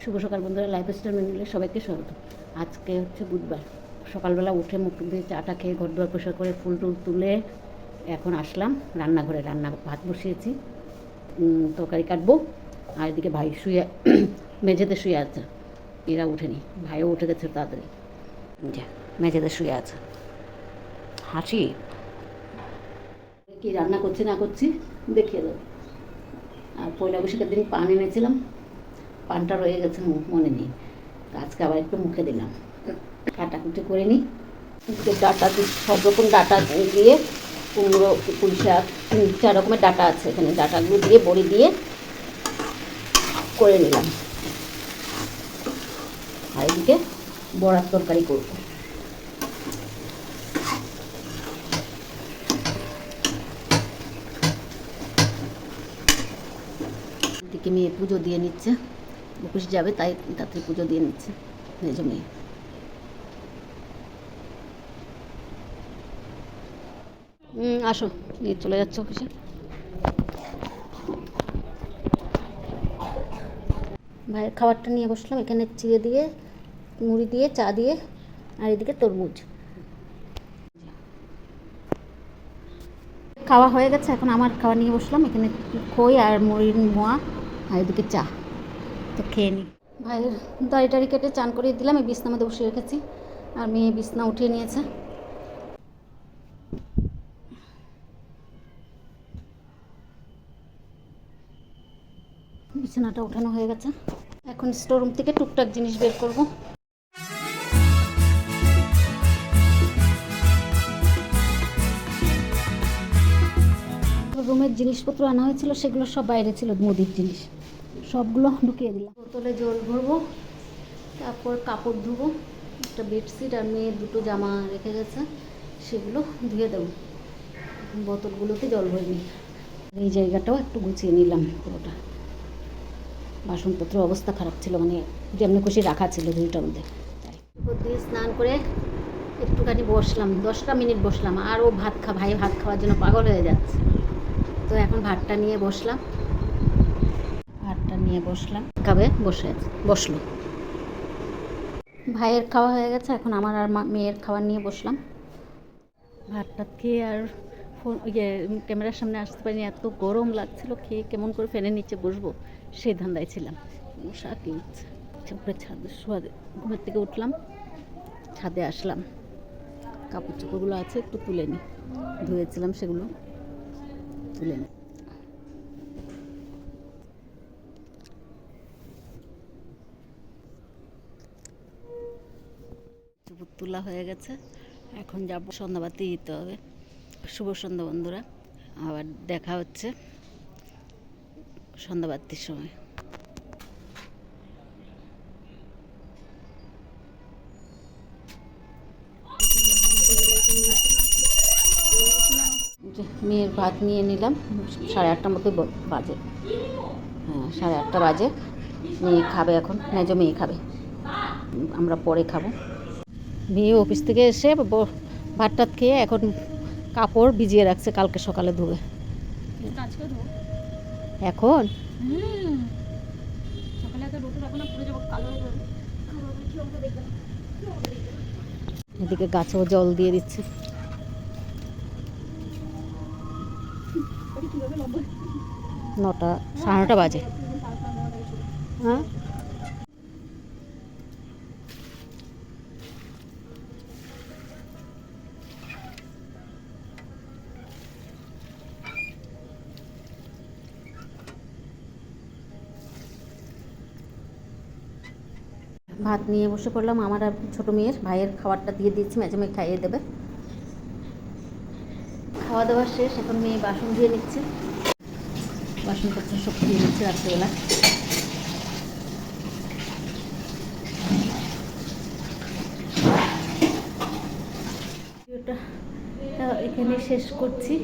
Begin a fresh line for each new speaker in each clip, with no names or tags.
শুভ সকাল বন্ধুরা, লাইফস্টাইল মেনুলে সবাইকে স্বাগত। আজকে হচ্ছে বুধবার। সকালবেলা উঠে মুখ দিয়ে চাটা খেয়ে ঘর দুয়ার পরিষ্কার করে ফুল টুল তুলে এখন আসলাম রান্নাঘরে। ভাত বসিয়েছি, তরকারি কাটবো। আর এদিকে ভাই শুয়ে মেঝেতে শুয়ে আছে, এরা উঠেনি। ভাইও উঠে গেছে তাড়াতাড়ি, যা মেঝেতে শুয়ে আছে। হাসি কি রান্না করছি না করছি দেখিয়ে দেবো। আর পয়লা বৈশাখের দিন পান এনেছিলাম, পানটা রয়ে গেছে, মনে নেই। আজকে আবার একটু মুখে দিলাম। কাটাকুটি করে নিই, ডাটা সব রকম ডাটা দিয়ে, কুমড়ো, পুঁই শাক, 4 রকমের ডাটা আছে এখানে। ডাটাগুলো দিয়ে বড়ি দিয়ে করে নিলাম। আর এদিকে বড়ার তরকারি করব। এদিকে মেয়ে পুজো দিয়ে নিচ্ছে, অফিস যাবে তাই তাড়াতাড়ি পুজো দিয়ে নিচ্ছে মেজ মেয়ে। আসো, নিয়ে চলে যাচ্ছে অফিসে। ভাইয়ের খাবারটা নিয়ে বসলাম এখানে, চিড়ে দিয়ে, মুড়ি দিয়ে, চা দিয়ে, আর এদিকে তরমুজ। খাওয়া হয়ে গেছে, এখন আমার খাওয়া নিয়ে বসলাম এখানে, খই আর মুড়ির মোয়া, আর এদিকে চা। তো খেয়ে নিই। ভাইয়ের দাড়ি টাড়ি কেটে চান করিয়ে দিলাম, এই বিছনা মধ্যে বসিয়ে রেখেছি। আর মেয়ে বিছনা উঠিয়ে নিয়েছে। বিছানাটা উঠানো হয়ে গেছে, এখন স্টোর রুম থেকে টুকটাক জিনিস বের করব। রুমের জিনিসপত্র আনা হয়েছিল, সেগুলো সব বাইরে ছিল, মুদির জিনিস সবগুলো ঢুকিয়ে দিলাম। বোতলে জল ভরবো, তারপর কাপড় ধুবো। একটা বেডশিট আর মেয়ের 2টো জামা রেখে গেছে, সেগুলো ধুয়ে দেবো। বোতলগুলোতে জল ভরে নিই। এই জায়গাটাও একটু গুছিয়ে নিলাম পুরোটা। বাসনপত্রের অবস্থা খারাপ ছিল, মানে যেমনি খুশি রাখা ছিল দুইটার মধ্যে। দিয়ে স্নান করে একটুখানি বসলাম, 10টা মিনিট বসলাম। আর ও ভাই ভাত খাওয়ার জন্য পাগল হয়ে যাচ্ছে। তো এখন ভাতটা নিয়ে বসলাম, খাবে বসলো। ভাইয়ের খাওয়া হয়ে গেছে, এখন আমার আর মেয়ের খাবার নিয়ে বসলাম। ভাতটা খেয়ে আর ক্যামেরার সামনে আসতে পারিনি, এত গরম লাগছিল। খেয়ে কেমন করে ফ্যানের নিচে বসবো সেই ধান্দায় ছিলাম। মশা কি উঠছে। উপরে ছাদে ঘুমের থেকে উঠলাম, ছাদে আসলাম। কাপড় চোপড়গুলো আছে একটু তুলে নিই, ধুয়েছিলাম সেগুলো তুলে নিই। তোলা হয়ে গেছে, এখন যাব সন্ধ্যাবাতি দিতে হবে। শুভ সন্ধ্যা বন্ধুরা, আবার দেখা হচ্ছে সন্ধ্যাবাতির সময়। মেয়ের ভাত নিয়ে নিলাম, 8:30 মতো বাজে। হ্যাঁ, 8:30 বাজে। মেয়ে খাবে এখন, মেজো মেয়ে খাবে, আমরা পরে খাবো। মেয়ে অফিস থেকে এসে ভাত টাত খেয়ে এখন কাপড় ভিজিয়ে রাখছে, কালকে সকালে ধুবে। এখন এদিকে গাছেও জল দিয়ে দিচ্ছে। 9টা 9:30 বাজে। হ্যাঁ, ভাত নিয়ে বসে পড়লাম। আমার আর ছোটো মেয়ের, ভাইয়ের খাবারটা দিয়ে দিচ্ছি, মেজে মেয়ে খাইয়ে দেবে। খাওয়া দাওয়া শেষ, এখন মেয়ে বাসন ধুয়ে নিচ্ছে। বাসনপত্র সব ধুয়ে নিচ্ছে রাত্রেবেলা। ভিডিওটা এখানে শেষ করছি।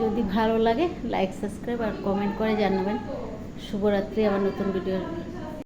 যদি ভালো লাগে লাইক, সাবস্ক্রাইব আর কমেন্ট করে জানাবেন। শুভরাত্রি, আবার নতুন ভিডিও